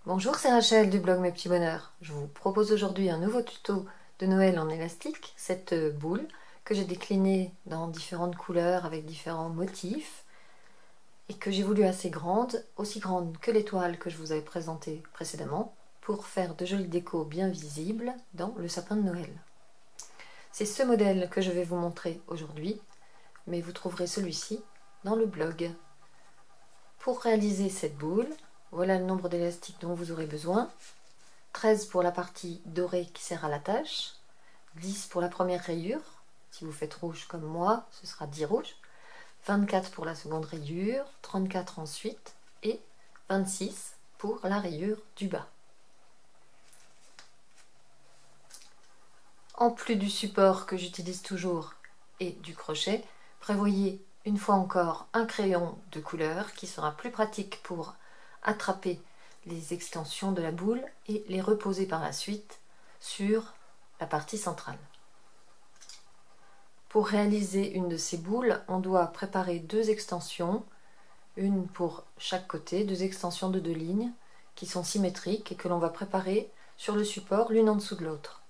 Bonjour, c'est Rachel du blog Mes Petits Bonheurs. Je vous propose aujourd'hui un nouveau tuto de Noël en élastique, cette boule que j'ai déclinée dans différentes couleurs avec différents motifs et que j'ai voulu assez grande, aussi grande que l'étoile que je vous avais présentée précédemment, pour faire de jolies décos bien visibles dans le sapin de Noël. C'est ce modèle que je vais vous montrer aujourd'hui, mais vous trouverez celui-ci dans le blog. Pour réaliser cette boule, voilà le nombre d'élastiques dont vous aurez besoin. 13 pour la partie dorée qui sert à l'attache, 10 pour la première rayure, si vous faites rouge comme moi, ce sera 10 rouges, 24 pour la seconde rayure, 34 ensuite, et 26 pour la rayure du bas. En plus du support que j'utilise toujours et du crochet, prévoyez une fois encore un crayon de couleur qui sera plus pratique pour attraper les extensions de la boule et les reposer par la suite sur la partie centrale. Pour réaliser une de ces boules, on doit préparer deux extensions, une pour chaque côté, deux extensions de 2 lignes qui sont symétriques et que l'on va préparer sur le support l'une en dessous de l'autre.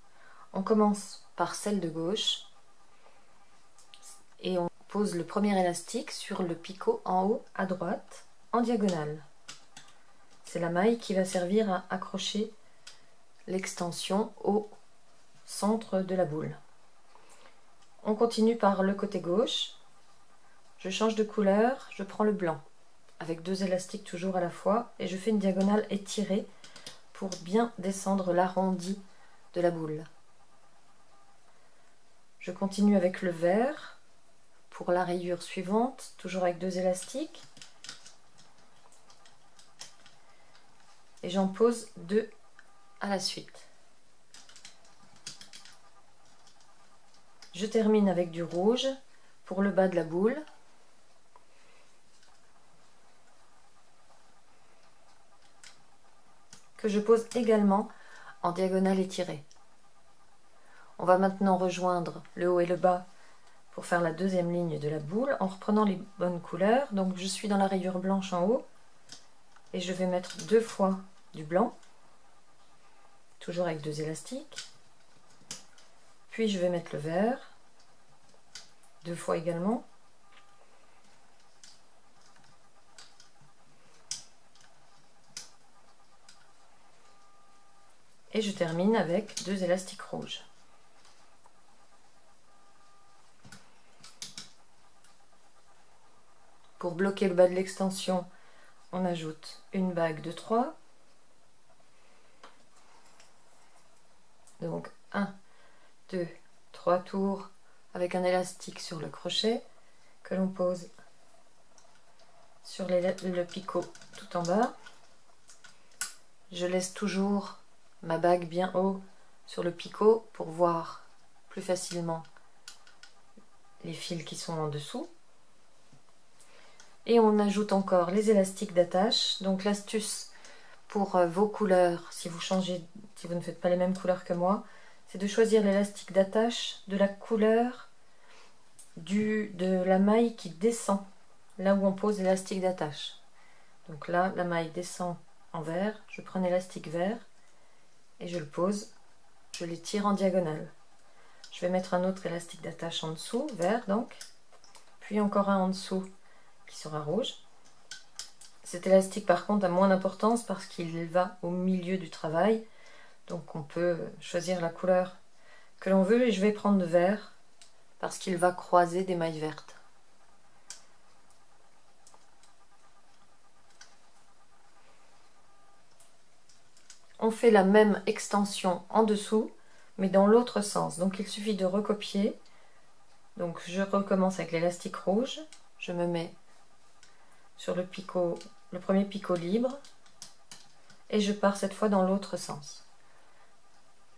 On commence par celle de gauche et on pose le premier élastique sur le picot en haut à droite en diagonale. C'est la maille qui va servir à accrocher l'extension au centre de la boule. On continue par le côté gauche. Je change de couleur, je prends le blanc avec 2 élastiques toujours à la fois et je fais une diagonale étirée pour bien descendre l'arrondi de la boule. Je continue avec le vert pour la rayure suivante, toujours avec 2 élastiques. Et j'en pose 2 à la suite. Je termine avec du rouge pour le bas de la boule. Que je pose également en diagonale étirée. On va maintenant rejoindre le haut et le bas pour faire la deuxième ligne de la boule en reprenant les bonnes couleurs. Donc je suis dans la rayure blanche en haut et je vais mettre 2 fois du blanc, toujours avec 2 élastiques. Puis je vais mettre le vert, 2 fois également. Et je termine avec 2 élastiques rouges. Pour bloquer le bas de l'extension, on ajoute une bague de 3. Donc 1, 2, 3 tours avec un élastique sur le crochet que l'on pose sur le picot tout en bas. Je laisse toujours ma bague bien haut sur le picot pour voir plus facilement les fils qui sont en dessous. Et on ajoute encore les élastiques d'attache. Donc l'astuce pour vos couleurs, si vous ne faites pas les mêmes couleurs que moi, c'est de choisir l'élastique d'attache de la couleur de la maille qui descend, là où on pose l'élastique d'attache. Donc là, la maille descend en vert, je prends un élastique vert et je le pose, je l'étire en diagonale. Je vais mettre un autre élastique d'attache en dessous, vert donc, puis encore un en dessous qui sera rouge. Cet élastique par contre a moins d'importance parce qu'il va au milieu du travail, donc on peut choisir la couleur que l'on veut et je vais prendre le vert parce qu'il va croiser des mailles vertes. On fait la même extension en dessous mais dans l'autre sens, donc il suffit de recopier. Donc je recommence avec l'élastique rouge, je me mets sur le picot, le premier picot libre et je pars cette fois dans l'autre sens.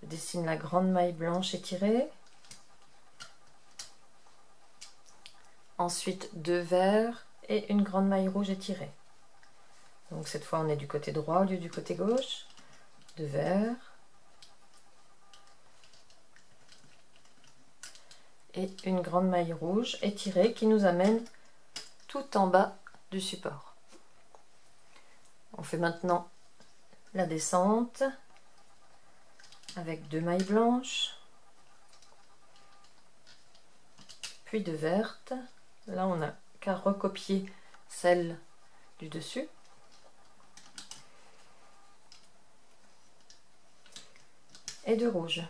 Je dessine la grande maille blanche étirée, ensuite 2 verts et une grande maille rouge étirée. Donc cette fois on est du côté droit au lieu du côté gauche, 2 verts et une grande maille rouge étirée qui nous amène tout en bas du support. On fait maintenant la descente avec 2 mailles blanches, puis 2 vertes. Là on n'a qu'à recopier celle du dessus. Et 2 rouges.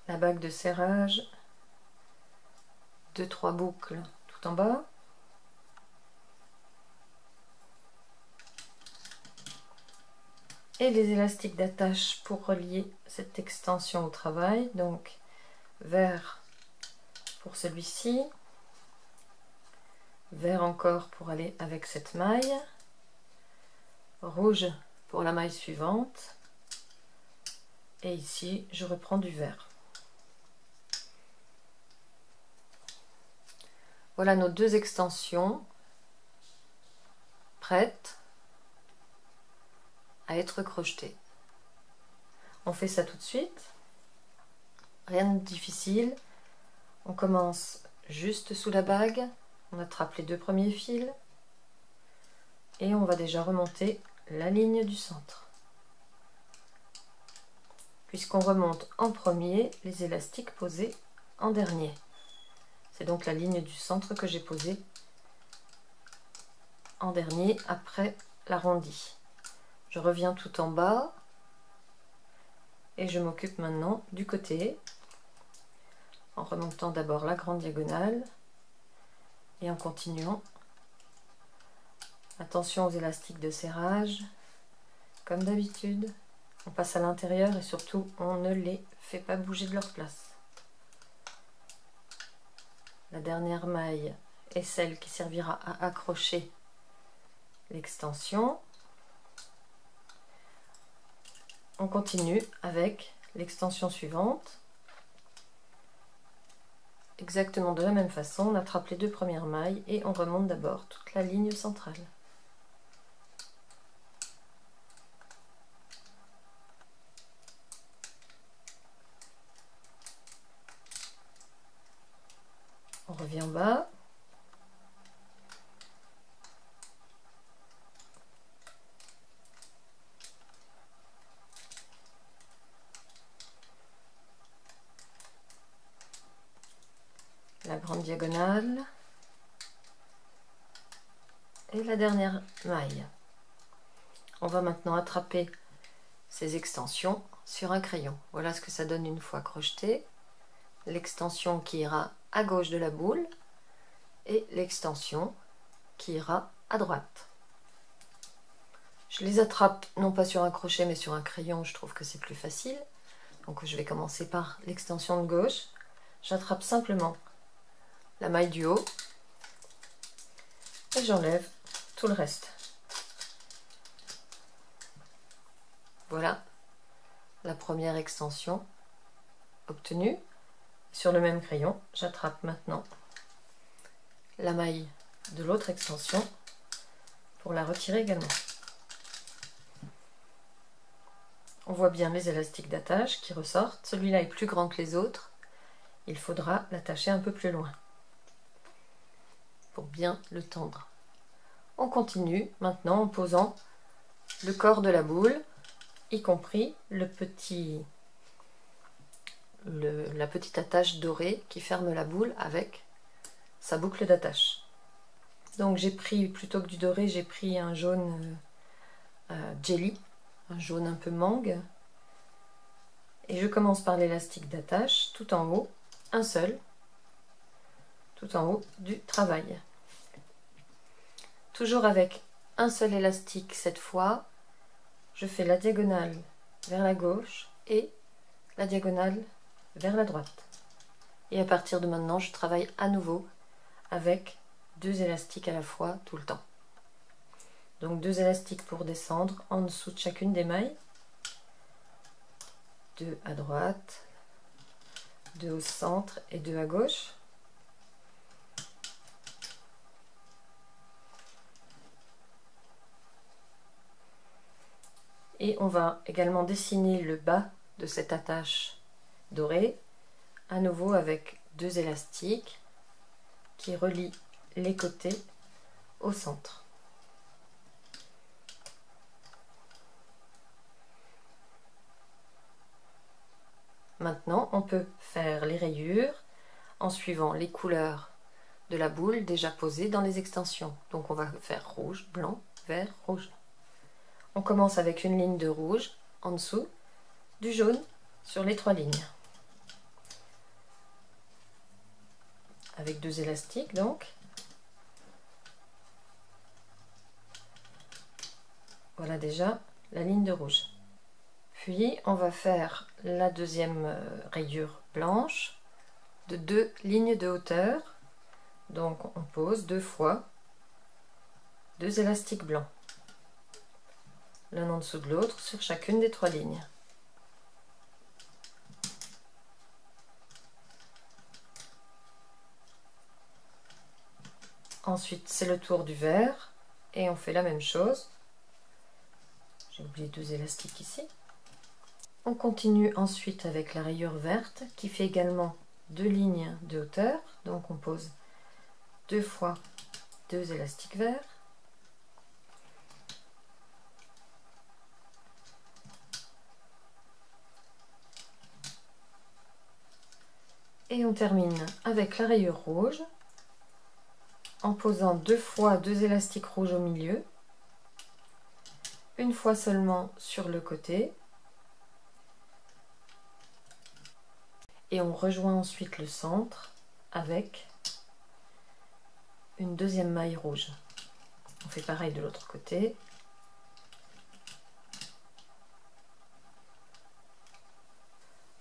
La bague de serrage, 2-3 boucles tout en bas. Et les élastiques d'attache pour relier cette extension au travail. Donc vert pour celui-ci, vert encore pour aller avec cette maille, rouge pour la maille suivante, et ici je reprends du vert. Voilà nos 2 extensions prêtes à être crochetées. On fait ça tout de suite, rien de difficile. On commence juste sous la bague, on attrape les 2 premiers fils et on va déjà remonter la ligne du centre. Puisqu'on remonte en premier les élastiques posés en dernier. C'est donc la ligne du centre que j'ai posée en dernier après l'arrondi. Je reviens tout en bas et je m'occupe maintenant du côté en remontant d'abord la grande diagonale et en continuant. Attention aux élastiques de serrage, comme d'habitude. On passe à l'intérieur et surtout on ne les fait pas bouger de leur place. La dernière maille est celle qui servira à accrocher l'extension. On continue avec l'extension suivante. Exactement de la même façon, on attrape les 2 premières mailles et on remonte d'abord toute la ligne centrale. On revient en bas. La grande diagonale. Et la dernière maille. On va maintenant attraper ces extensions sur un crayon. Voilà ce que ça donne une fois crocheté. L'extension qui ira à gauche de la boule et l'extension qui ira à droite. Je les attrape non pas sur un crochet mais sur un crayon, je trouve que c'est plus facile. Donc je vais commencer par l'extension de gauche. J'attrape simplement la maille du haut et j'enlève tout le reste. Voilà la première extension obtenue. Sur le même crayon, j'attrape maintenant la maille de l'autre extension pour la retirer également. On voit bien les élastiques d'attache qui ressortent. Celui-là est plus grand que les autres. Il faudra l'attacher un peu plus loin pour bien le tendre. On continue maintenant en posant le corps de la boule, y compris la petite attache dorée qui ferme la boule avec sa boucle d'attache. Donc j'ai pris, plutôt que du doré, j'ai pris un jaune jelly, un jaune un peu mangue. Et je commence par l'élastique d'attache, tout en haut, un seul, tout en haut du travail. Toujours avec un seul élastique cette fois, je fais la diagonale vers la gauche et la diagonale vers la droite. Et à partir de maintenant, je travaille à nouveau avec 2 élastiques à la fois tout le temps. Donc 2 élastiques pour descendre en dessous de chacune des mailles. 2 à droite, 2 au centre et 2 à gauche. Et on va également dessiner le bas de cette attache dorée, à nouveau avec 2 élastiques qui relient les côtés au centre. maintenant on peut faire les rayures en suivant les couleurs de la boule déjà posées dans les extensions. Donc on va faire rouge, blanc, vert, rouge. On commence avec une ligne de rouge en dessous, du jaune sur les 3 lignes. Avec 2 élastiques donc. Voilà déjà la ligne de rouge. Puis on va faire la deuxième rayure blanche de 2 lignes de hauteur. Donc on pose 2 fois 2 élastiques blancs, l'un en dessous de l'autre sur chacune des 3 lignes. Ensuite c'est le tour du vert et on fait la même chose. J'ai oublié 2 élastiques ici. On continue ensuite avec la rayure verte qui fait également 2 lignes de hauteur. Donc on pose 2 fois 2 élastiques verts. Et on termine avec la rayure rouge en posant 2 fois 2 élastiques rouges au milieu, une fois seulement sur le côté. Et on rejoint ensuite le centre avec une deuxième maille rouge. On fait pareil de l'autre côté.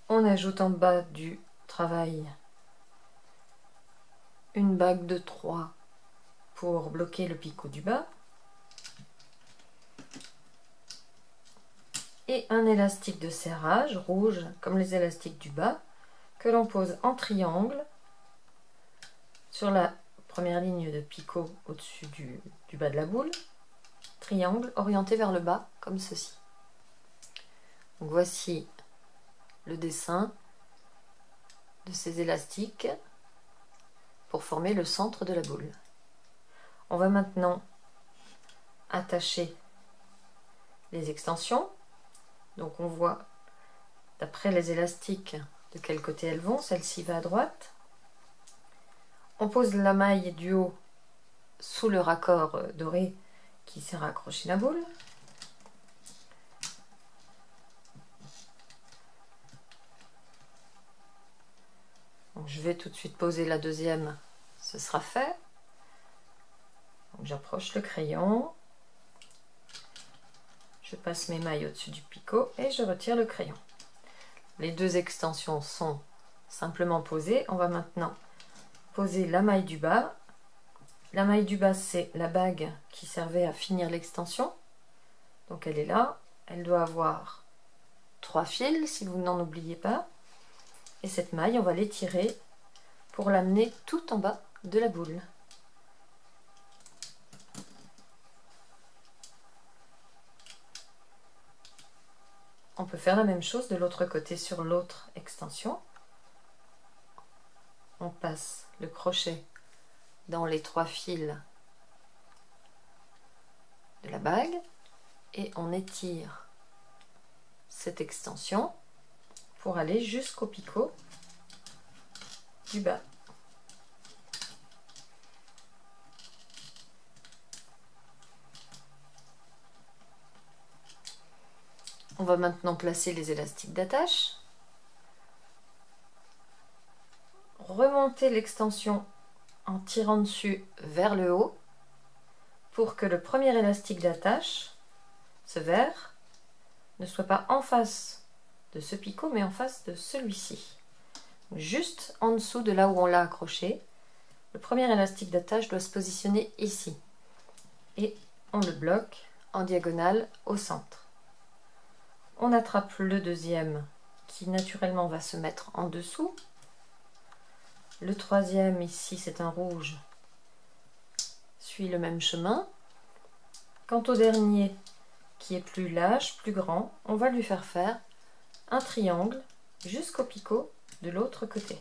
On ajoute en bas du travail une bague de 3 pour bloquer le picot du bas. Et un élastique de serrage rouge comme les élastiques du bas que l'on pose en triangle sur la première ligne de picot au-dessus du bas de la boule. Triangle orienté vers le bas comme ceci. Donc voici le dessin de ces élastiques pour former le centre de la boule. On va maintenant attacher les extensions. Donc on voit d'après les élastiques de quel côté elles vont. Celle-ci va à droite. On pose la maille du haut sous le raccord doré qui sert à accrocher la boule. Donc je vais tout de suite poser la deuxième, ce sera fait. J'approche le crayon, je passe mes mailles au-dessus du picot et je retire le crayon. Les 2 extensions sont simplement posées. On va maintenant poser la maille du bas. La maille du bas, c'est la bague qui servait à finir l'extension. Donc elle est là. Elle doit avoir 3 fils si vous n'en oubliez pas. Et cette maille, on va l'étirer pour l'amener tout en bas de la boule. On peut faire la même chose de l'autre côté sur l'autre extension. On passe le crochet dans les 3 fils de la bague et on étire cette extension pour aller jusqu'au picot du bas. On va maintenant placer les élastiques d'attache. Remonter l'extension en tirant dessus vers le haut pour que le premier élastique d'attache, ce vert, ne soit pas en face de ce picot mais en face de celui-ci. Juste en dessous de là où on l'a accroché, le premier élastique d'attache doit se positionner ici. Et on le bloque en diagonale au centre. On attrape le deuxième qui naturellement va se mettre en dessous. Le troisième ici c'est un rouge, suit le même chemin. Quant au dernier qui est plus lâche, plus grand, on va lui faire un triangle jusqu'au picot de l'autre côté.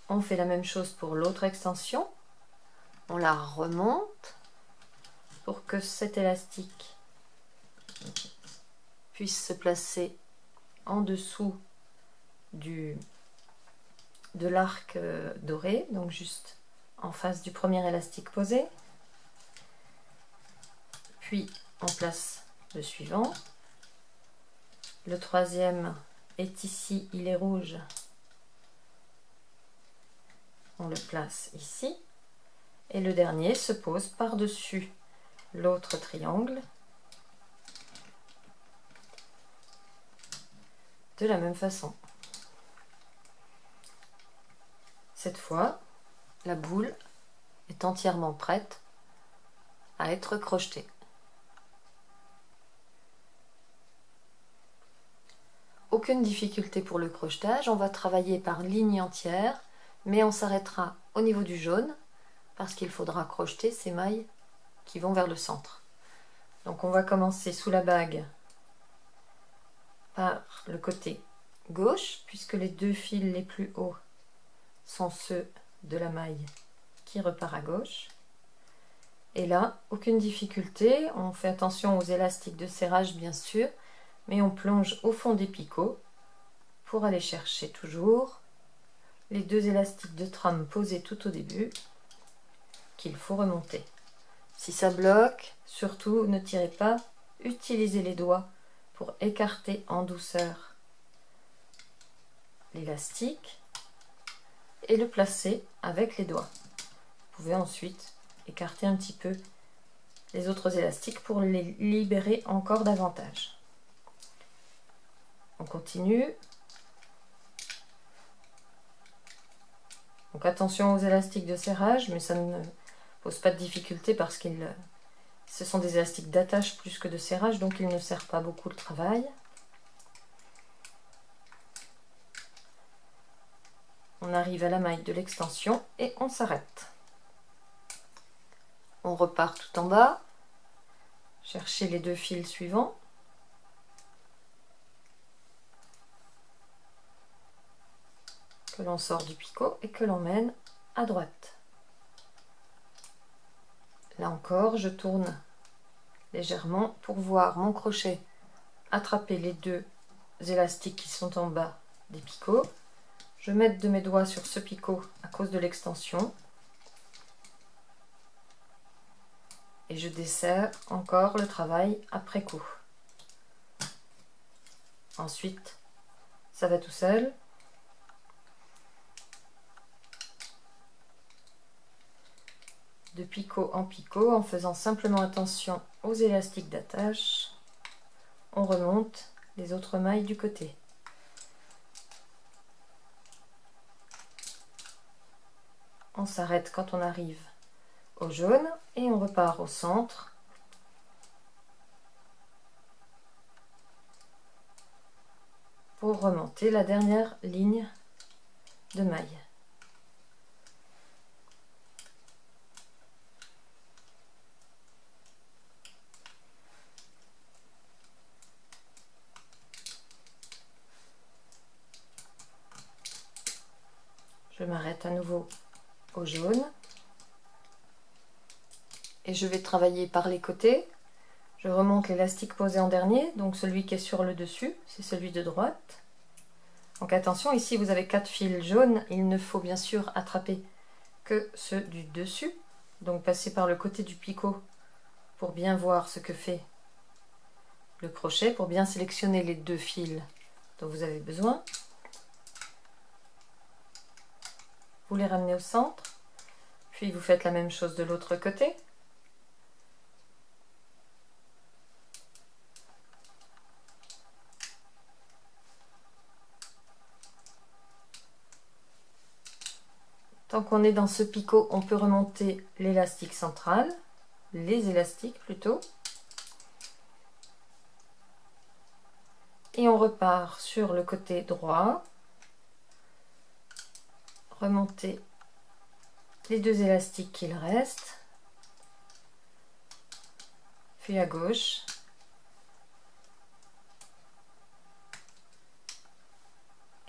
On fait la même chose pour l'autre extension. On la remonte pour que cet élastique puisse se placer en dessous de l'arc doré, donc juste en face du premier élastique posé. Puis on place le suivant. Le troisième est ici, il est rouge. On le place ici. Et le dernier se pose par-dessus l'autre triangle. De la même façon. Cette fois, la boule est entièrement prête à être crochetée. Aucune difficulté pour le crochetage, on va travailler par ligne entière, mais on s'arrêtera au niveau du jaune parce qu'il faudra crocheter ces mailles qui vont vers le centre. Donc on va commencer sous la bague par le côté gauche, puisque les deux fils les plus hauts sont ceux de la maille qui repart à gauche. Et là, aucune difficulté, on fait attention aux élastiques de serrage bien sûr, mais on plonge au fond des picots pour aller chercher toujours les deux élastiques de trame posés tout au début qu'il faut remonter. Si ça bloque, surtout ne tirez pas, utilisez les doigts pour écarter en douceur l'élastique et le placer avec les doigts. Vous pouvez ensuite écarter un petit peu les autres élastiques pour les libérer encore davantage. On continue. Donc attention aux élastiques de serrage, mais ça ne pose pas de difficulté parce que ce sont des élastiques d'attache plus que de serrage, donc ils ne servent pas beaucoup le travail. On arrive à la maille de l'extension et on s'arrête. On repart tout en bas, chercher les deux fils suivants. Que l'on sort du picot et que l'on mène à droite. Là encore, je tourne légèrement pour voir mon crochet attraper les deux élastiques qui sont en bas des picots. Je mets de mes doigts sur ce picot à cause de l'extension. Et je desserre encore le travail après coup. Ensuite, ça va tout seul. De picot en picot, en faisant simplement attention aux élastiques d'attache, on remonte les autres mailles du côté. On s'arrête quand on arrive au jaune et on repart au centre. Pour remonter la dernière ligne de mailles. Je m'arrête à nouveau au jaune et je vais travailler par les côtés. Je remonte l'élastique posé en dernier, donc celui qui est sur le dessus, c'est celui de droite. Donc attention, ici vous avez 4 fils jaunes, il ne faut bien sûr attraper que ceux du dessus. Donc passez par le côté du picot pour bien voir ce que fait le crochet, pour bien sélectionner les deux fils dont vous avez besoin. Vous les ramenez au centre, puis vous faites la même chose de l'autre côté. Tant qu'on est dans ce picot, on peut remonter l'élastique central, les élastiques plutôt. Et on repart sur le côté droit. Remonter les deux élastiques qu'il reste. Puis à gauche.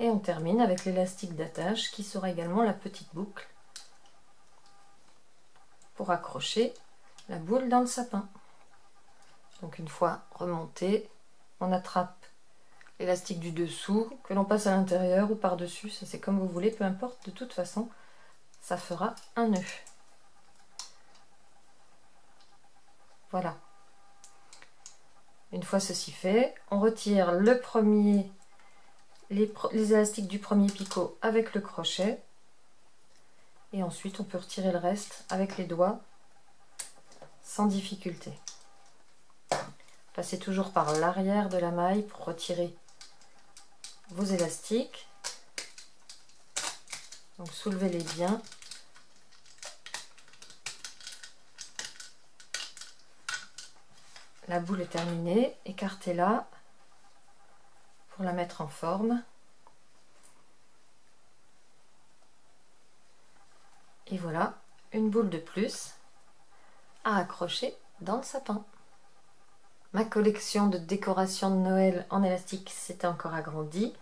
Et on termine avec l'élastique d'attache qui sera également la petite boucle pour accrocher la boule dans le sapin. Donc une fois remonté, on attrape l'élastique du dessous, que l'on passe à l'intérieur ou par-dessus, ça c'est comme vous voulez, peu importe, de toute façon, ça fera un nœud. Voilà. Une fois ceci fait, on retire les élastiques du premier picot avec le crochet. Et ensuite, on peut retirer le reste avec les doigts sans difficulté. Passez toujours par l'arrière de la maille pour retirer vos élastiques. Donc soulevez-les bien. La boule est terminée, écartez-la pour la mettre en forme. Et voilà, une boule de plus à accrocher dans le sapin. Ma collection de décoration de Noël en élastique s'est encore agrandie.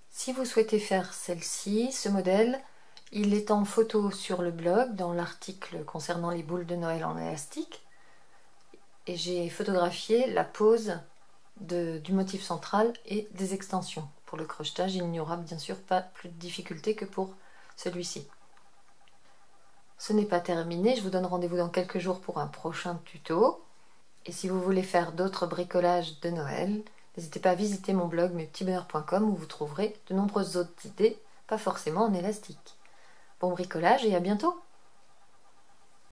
Si vous souhaitez faire celle-ci, ce modèle, il est en photo sur le blog dans l'article concernant les boules de Noël en élastique. Et j'ai photographié la pose du motif central et des extensions. Pour le crochetage, il n'y aura bien sûr pas plus de difficulté que pour celui-ci. Ce n'est pas terminé, je vous donne rendez-vous dans quelques jours pour un prochain tuto. Et si vous voulez faire d'autres bricolages de Noël, n'hésitez pas à visiter mon blog mespetitsbonheurs.com où vous trouverez de nombreuses autres idées, pas forcément en élastique. Bon bricolage et à bientôt!